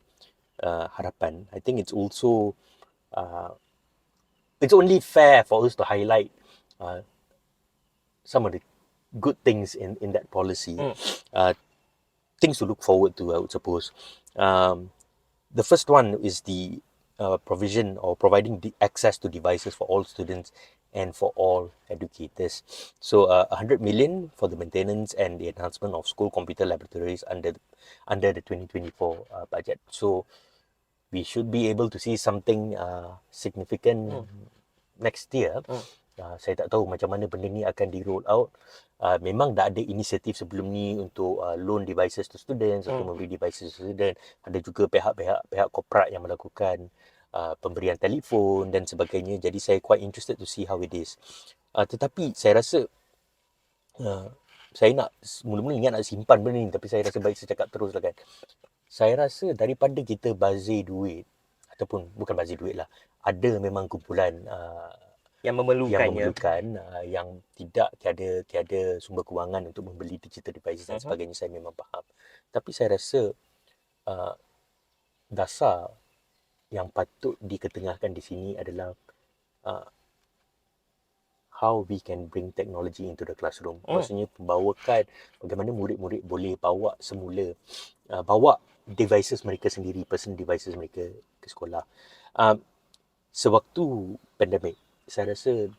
harapan, I think it's also it's only fair for us to highlight some of the good things in that policy. Things to look forward to, I would suppose. The first one is the provision or providing the access to devices for all students and for all educators. So 100 million for the maintenance and the enhancement of school computer laboratories under the 2024 budget. So we should be able to see something significant next year. Saya tak tahu macam mana benda ni akan di roll out. Memang dah ada inisiatif sebelum ni untuk loan devices to students atau memberi devices to students. Ada juga pihak korporat yang melakukan pemberian telefon dan sebagainya. Jadi saya quite interested to see how it is. Tetapi saya rasa saya nak mula-mula ingat nak simpan benda ni, tapi saya rasa baik saya cakap terus lah kan. Saya rasa daripada kita bazir duit, ataupun bukan bazir duit lah, ada memang kumpulan yang memerlukan yang tidak tiada sumber kewangan untuk membeli digital devices dan sebagainya, saya memang faham. Tapi saya rasa dasar yang patut diketengahkan di sini adalah how we can bring technology into the classroom. Maksudnya pembawakan bagaimana murid-murid boleh bawa devices mereka sendiri, personal devices mereka ke sekolah. Sewaktu pandemik, saya rasa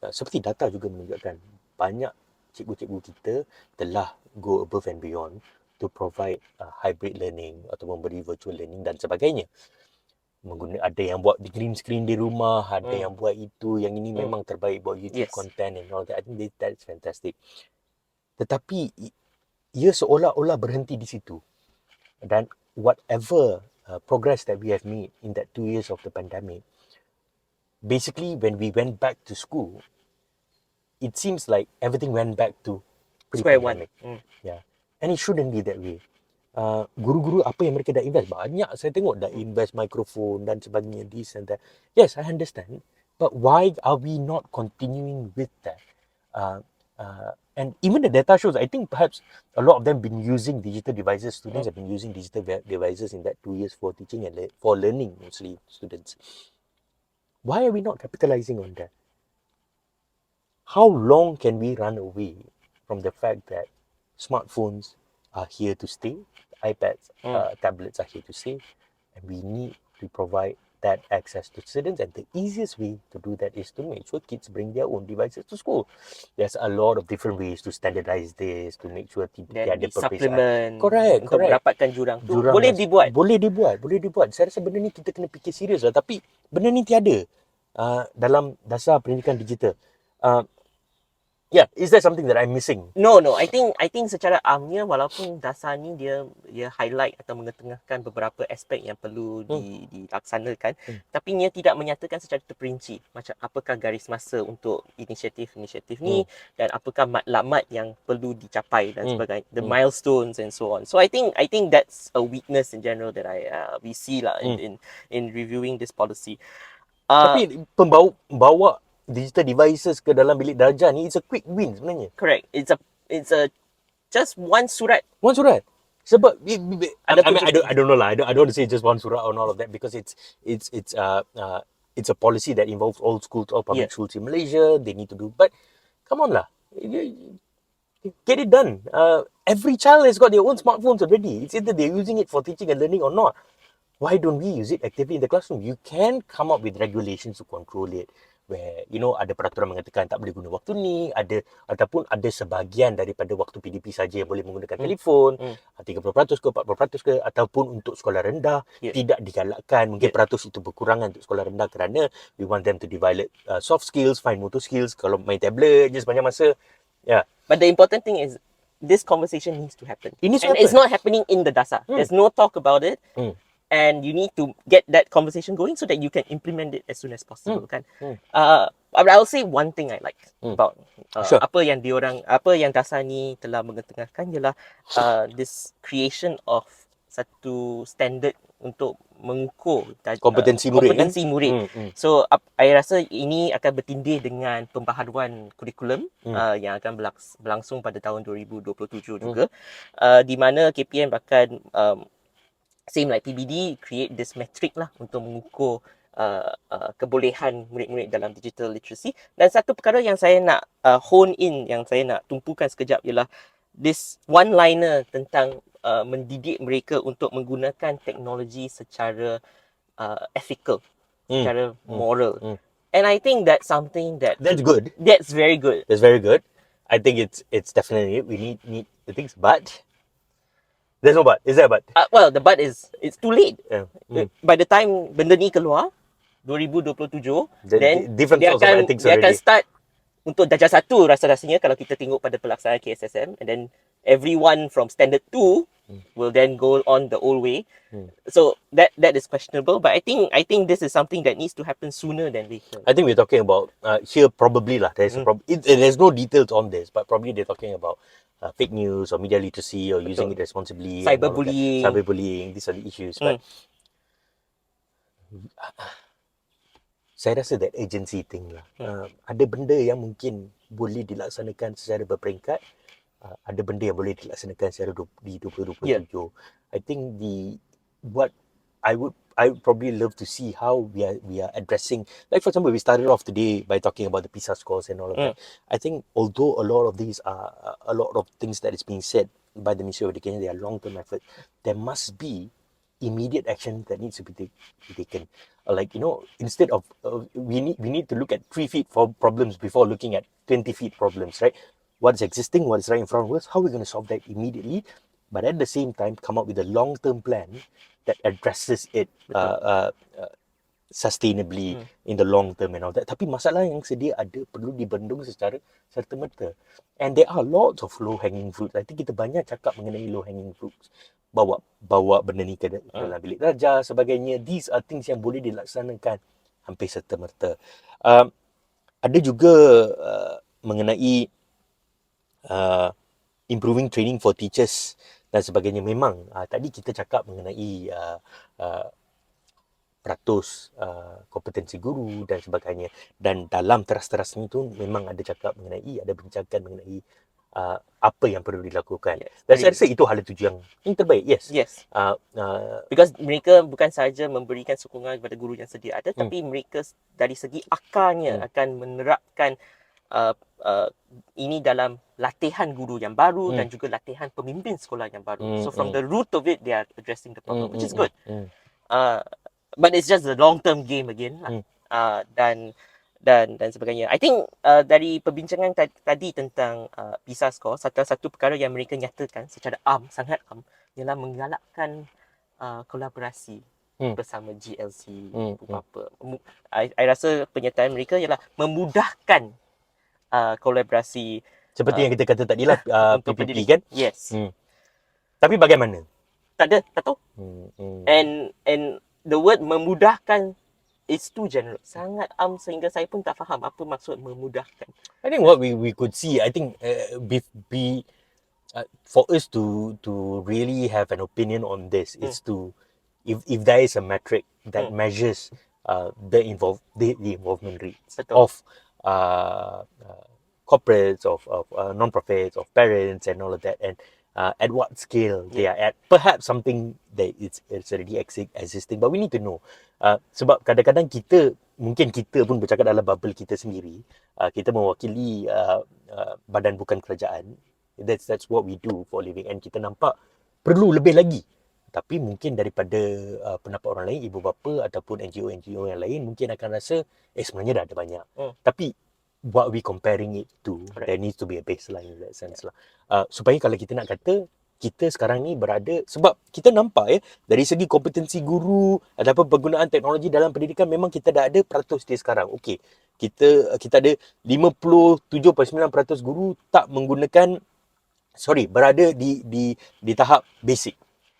seperti data juga menunjukkan banyak cikgu-cikgu kita telah go above and beyond to provide hybrid learning atau memberi virtual learning dan sebagainya. Ada yang buat di green screen di rumah, ada yang buat itu, yang ini memang terbaik buat YouTube content and all that. I think that's fantastic. Tetapi ia seolah-olah berhenti di situ. Dan whatever progress that we have made in that 2 years of the pandemic, basically when we went back to school, it seems like everything went back to square one. Yeah, and it shouldn't be that way. Guru-guru apa yang mereka dah invest? Banyak saya tengok dah invest microphone dan sebagainya, this and that. Yes, I understand. But why are we not continuing with that? Uh, and even the data shows, I think perhaps a lot of them been using digital devices. Students have been using digital devices in that 2 years for teaching and for learning, mostly students. Why are we not capitalizing on that? How long can we run away from the fact that smartphones are here to stay, iPads, tablets are here to stay, and we need to provide that access to students, and the easiest way to do that is to make sure kids bring their own devices to school. There's a lot of different ways to standardize this, to make sure Dan tiada di perpisahan. supplement Correct. untuk mendapatkan jurang tu Jurang boleh dibuat. boleh dibuat. Saya rasa benda ni kita kena fikir serius lah, tapi benda ni tiada dalam dasar pendidikan digital. Yeah, is that something that I'm missing? No, I think secara amnya walaupun dasar ni dia highlight atau mengetengahkan beberapa aspek yang perlu dilaksanakan, tapi ia tidak menyatakan secara terperinci macam apakah garis masa untuk inisiatif-inisiatif ni dan apakah matlamat yang perlu dicapai dan sebagainya, the milestones and so on. So I think that's a weakness in general that we see lah in reviewing this policy. Tapi bawa digital devices ke dalam bilik darjah ni, it's a quick win sebenarnya. Correct. It's a just one surat. One surat. Sebab I don't know lah. I don't want to say just one surat and all of that, because it's a policy that involves all schools, all public schools in Malaysia. They need to do. But come on lah, get it done. Every child has got their own smartphones already. It's either they're using it for teaching and learning or not. Why don't we use it actively in the classroom? You can come up with regulations to control it, where ada peraturan mengatakan tak boleh guna waktu ni, ataupun ada sebahagian daripada waktu PDP saja yang boleh menggunakan telefon, 30% ke 40% ke, ataupun untuk sekolah rendah tidak digalakkan. Mungkin peratus itu berkurangan untuk sekolah rendah kerana we want them to develop soft skills, fine motor skills. Kalau main tablet je sepanjang masa, But the important thing is this conversation needs to happen. And it's not happening in the dasar. There's no talk about it. And you need to get that conversation going so that you can implement it as soon as possible, kan? I'll say one thing I like about apa yang dasar ni telah mengetengahkan ialah this creation of satu standard untuk mengukur kompetensi murid. So saya rasa ini akan bertindih dengan pembaharuan kurikulum yang akan berlangsung pada tahun 2027 juga, di mana KPM bahkan same like PBD, create this metric lah untuk mengukur kebolehan murid-murid dalam digital literacy. Dan satu perkara yang saya nak hone in, yang saya nak tumpukan sekejap ialah this one-liner tentang mendidik mereka untuk menggunakan teknologi secara ethical, secara moral. And I think that's something that's good. That's very good. That's very good. I think it's definitely, we need the things, but there's no but. Is there a but? Well, the but is it's too late. By the time benda ni keluar 2027, then different dia sorts of ethics akan already. start untuk darjah 1 rasa-rasanya kalau kita tengok pada pelaksanaan KSSM, and then everyone from standard 2 will then go on the old way. So that is questionable, but I think this is something that needs to happen sooner than later. I think we're talking about here probably lah. There's there's no details on this, but probably they're talking about fake news or media literacy or using it responsibly, cyberbullying, these are the issues. But saya rasa that agency thing lah. Ada benda yang mungkin boleh dilaksanakan secara berperingkat, ada benda yang boleh dilaksanakan secara di 2027. I think what I would probably love to see how we are addressing, like for example, we started off today by talking about the PISA scores and all of that. I think although a lot of these are a lot of things that is being said by the Ministry of Education, they are long-term effort, there must be immediate action that needs to be taken. Like, instead of we need to look at 3 feet for problems before looking at 20 feet problems, right? What's existing, what is right in front of us, how are we going to solve that immediately, but at the same time come up with a long-term plan that addresses it sustainably in the long term and all that. Tapi masalah yang sedia ada perlu dibendung secara serta-merta. And there are lots of low-hanging fruits. I think kita banyak cakap mengenai low-hanging fruits. Bawa benda ni ke dalam bilik darjah, sebagainya. These are things yang boleh dilaksanakan hampir serta-merta. Ada juga mengenai improving training for teachers dan sebagainya. Memang tadi kita cakap mengenai peratus kompetensi guru dan sebagainya, dan dalam teras-teras ni tu memang ada cakap mengenai, ada bincangkan mengenai apa yang perlu dilakukan. Yes. Dan saya rasa itu hala tuju yang terbaik. Yes. Yes. Uh, Because mereka bukan sahaja memberikan sokongan kepada guru yang sedia ada, tapi mereka dari segi akarnya akan menerapkan ini dalam latihan guru yang baru dan juga latihan pemimpin sekolah yang baru. So from the root of it, they are addressing the problem, which is good. But it's just a long term game again lah. Dan sebagainya. I think dari perbincangan tadi tentang PISA score, satu perkara yang mereka nyatakan secara sangat ialah menggalakkan kolaborasi bersama GLC, apa. I rasa penyertaan mereka ialah memudahkan kolaborasi seperti yang kita kata tadi lah, untuk PPP pendidik. kan. Yes. Tapi bagaimana? Tak tahu. And the word memudahkan is too general. Sangat sehingga saya pun tak faham apa maksud memudahkan. I think what we could see, I think for us to really have an opinion on this is to, if there is a metric that measures the involvement rates Betul. of corporates, of non-profits, of parents and all of that, and at what scale they are at. Perhaps something that it's already existing, but we need to know. Sebab kadang-kadang mungkin kita pun bercakap dalam bubble kita sendiri. Kita mewakili badan bukan kerajaan. That's what we do for a living, and kita nampak perlu lebih lagi. Tapi mungkin daripada pendapat orang lain, ibu bapa ataupun NGO yang lain mungkin akan rasa sebenarnya dah ada banyak. Tapi what we comparing it to, there needs to be a baseline in that sense lah. Supaya kalau kita nak kata kita sekarang ni berada, sebab kita nampak dari segi kompetensi guru ataupun penggunaan teknologi dalam pendidikan, memang kita dah ada peratus dia sekarang. Okey, kita ada 57.9% guru tak menggunakan, berada di tahap basic.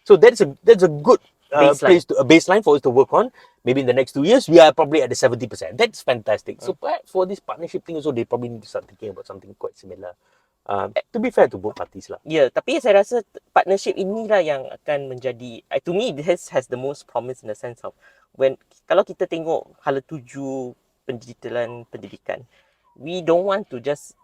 So that's a good baseline for us to work on. Maybe in the next 2 years, we are probably at the 70%. That's fantastic. So perhaps for this partnership thing also, they probably need to start thinking about something quite similar. To be fair to both parties lah. Ya, tapi saya rasa partnership inilah yang akan menjadi, to me, this has the most promise in the sense of, kalau kita tengok hala tuju pendidikan, we don't want to just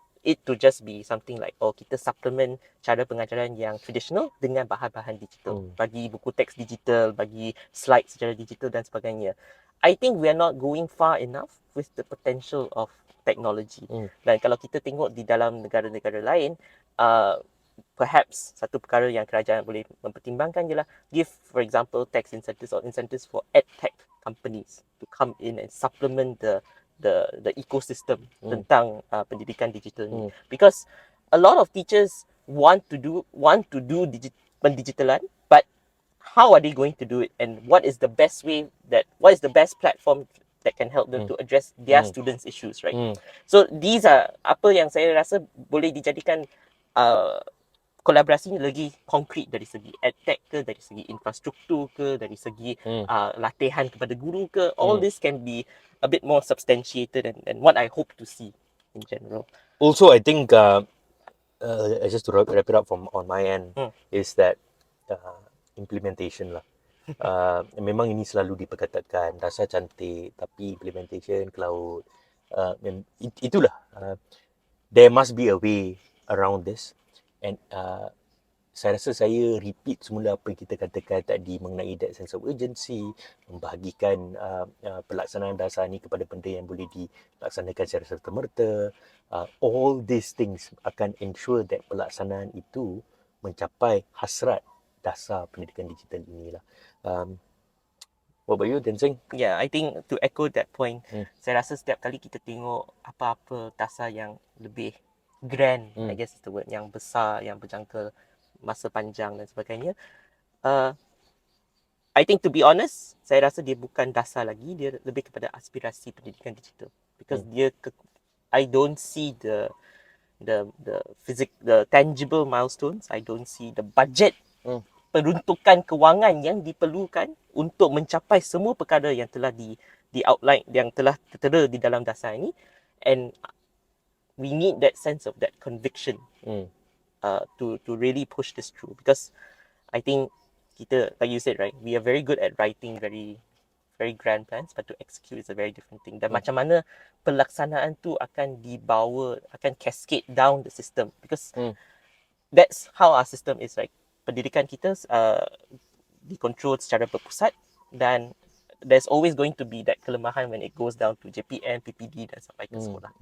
be something like, kita supplement cara pengajaran yang traditional dengan bahan-bahan digital. Bagi buku teks digital, bagi slide secara digital dan sebagainya. I think we are not going far enough with the potential of technology. Dan kalau kita tengok di dalam negara-negara lain, perhaps satu perkara yang kerajaan boleh mempertimbangkan ialah give, for example, tax incentives or incentives for edtech companies to come in and supplement the ecosystem tentang pendidikan digital ni. Because a lot of teachers want to do pendigitalan, but how are they going to do it, and what is the best platform that can help them to address their students' issues, right? So these are apa yang saya rasa boleh dijadikan kolaborasi lagi konkret dari segi edtech ke, dari segi infrastruktur ke, dari segi latihan kepada guru ke. All this can be a bit more substantiated and what I hope to see in general. Also, I think just to wrap it up on my end is that implementation lah. Memang ini selalu diperkatatkan, rasa cantik, tapi implementation cloud, itulah. There must be a way around this, and saya rasa saya repeat semula apa yang kita katakan tadi mengenai that sense of urgency, membahagikan pelaksanaan dasar ni kepada benda yang boleh dilaksanakan secara serta-merta. All these things akan ensure that pelaksanaan itu mencapai hasrat dasar pendidikan digital inilah. What about you, Tenzing? Yeah, I think to echo that point, saya rasa setiap kali kita tengok apa-apa dasar yang lebih grand, I guess is the word, yang besar, yang berjangka masa panjang dan sebagainya, I think to be honest, saya rasa dia bukan dasar lagi, dia lebih kepada aspirasi pendidikan digital. Because I don't see the tangible milestones, I don't see the budget, peruntukan kewangan yang diperlukan untuk mencapai semua perkara yang telah di outline, yang telah tertera di dalam dasar ini, and we need that sense of that conviction to really push this through, because I think kita, like you said, right, we are very good at writing very grand plans, but to execute is a very different thing. Dan macam mana pelaksanaan tu akan dibawa, akan cascade down the system, because that's how our system is, right. Pendidikan kita dikontrol secara berpusat, dan there's always going to be that kelemahan when it goes down to JPM, PPD dan sampai ke sekolah.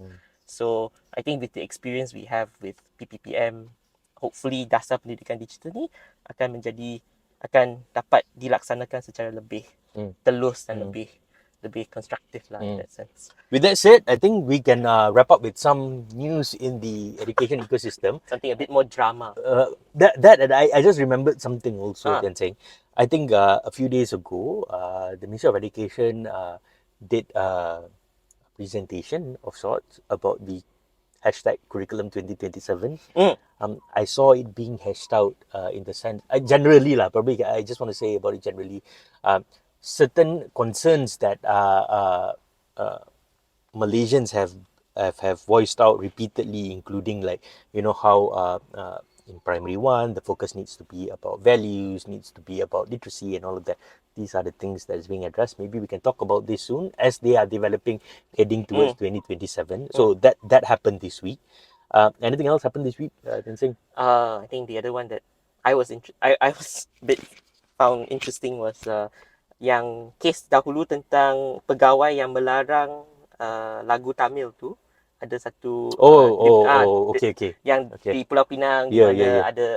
So I think with the experience we have with PPPM, hopefully Dasar Pendidikan Digital ni akan dapat dilaksanakan secara lebih telus dan lebih konstruktif lah in that sense. With that said, I think we can wrap up with some news in the education ecosystem. Something a bit more drama. I just remembered something also. Then saying, I think a few days ago, the Ministry of Education did a presentation of sorts about the hashtag curriculum 2027. I saw it being hashed out in the sense, generally lah, probably I just want to say about it generally, certain concerns that Malaysians have voiced out repeatedly, including like, you know, how in primary one, the focus needs to be about values, needs to be about literacy and all of that. These are the things that is being addressed. Maybe we can talk about this soon as they are developing, heading towards 2027. So that happened this week. Anything else happened this week, Tenzing? I think the other one that I was I was a bit found interesting was yang kes dahulu tentang pegawai yang melarang lagu Tamil tu. Ada satu okay. Yang di Pulau Pinang di Yeah, mana yeah. ada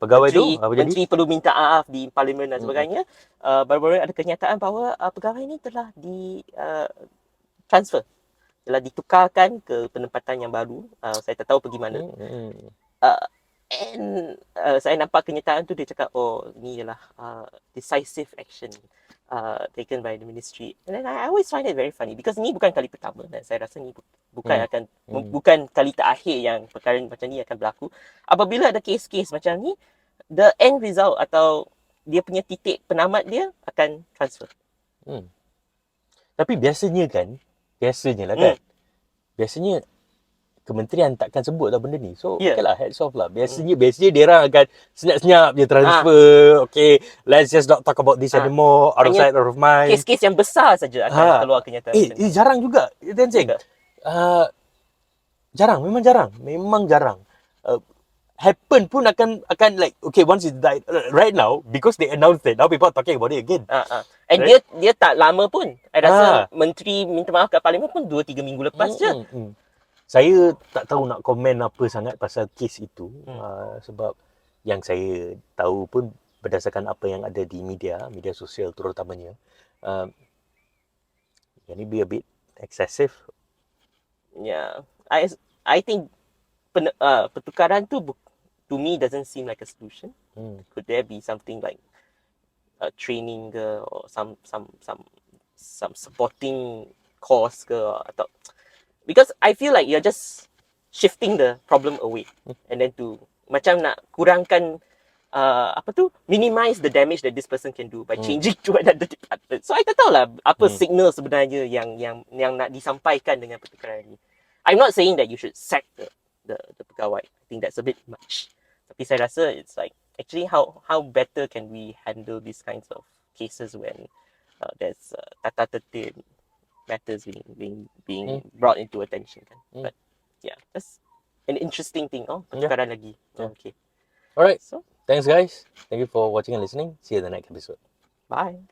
Pegawai menteri perlu minta maaf di parlimen dan sebagainya. Baru-baru ada kenyataan bahawa pegawai ini telah di transfer, telah ditukarkan ke penempatan yang baru. Saya tak tahu pergi mana. And saya nampak kenyataan tu, dia cakap, oh, ini ialah decisive action taken by the ministry. And then I always find it very funny because ni bukan kali pertama, dan saya rasa ni bukan kali terakhir yang perkara macam ni akan berlaku. Apabila ada kes-kes macam ni, the end result atau dia punya titik penamat dia akan transfer. Tapi biasanya kan, biasanya kementerian takkan sebut lah benda ni. So, okay lah, heads off lah. Biasanya dia orang akan senyap-senyap je transfer. Okay, let's just not talk about this anymore. Out of sight, out of mind. Kes-kes yang besar saja akan keluar kenyataan. Jarang juga. Memang jarang. Happen pun akan like, okay, once it died, right now, because they announced it, now people are talking about it again. And right? dia tak lama pun. I rasa menteri minta maaf kat parlimen pun 2-3 minggu lepas je. Saya tak tahu nak komen apa sangat pasal kes itu, sebab yang saya tahu pun berdasarkan apa yang ada di media sosial terutamanya, ini be a bit excessive. Yeah, I think pertukaran tu to me doesn't seem like a solution. Could there be something like training ke, or some supporting course ke, atau, because I feel like you're just shifting the problem away and then to macam nak kurangkan minimize the damage that this person can do by changing to another department. So I tak tahu lah apa signal sebenarnya yang nak disampaikan dengan pertukaran ni. I'm not saying that you should sack the pegawai. I think that's a bit much. Tapi saya rasa it's like, actually how better can we handle these kinds of cases when there's tata tertib matters being brought into attention kan. But yeah, that's an interesting thing. Pertukaran lagi. Okay. Alright. So, thanks guys. Thank you for watching and listening. See you in the next episode. Bye.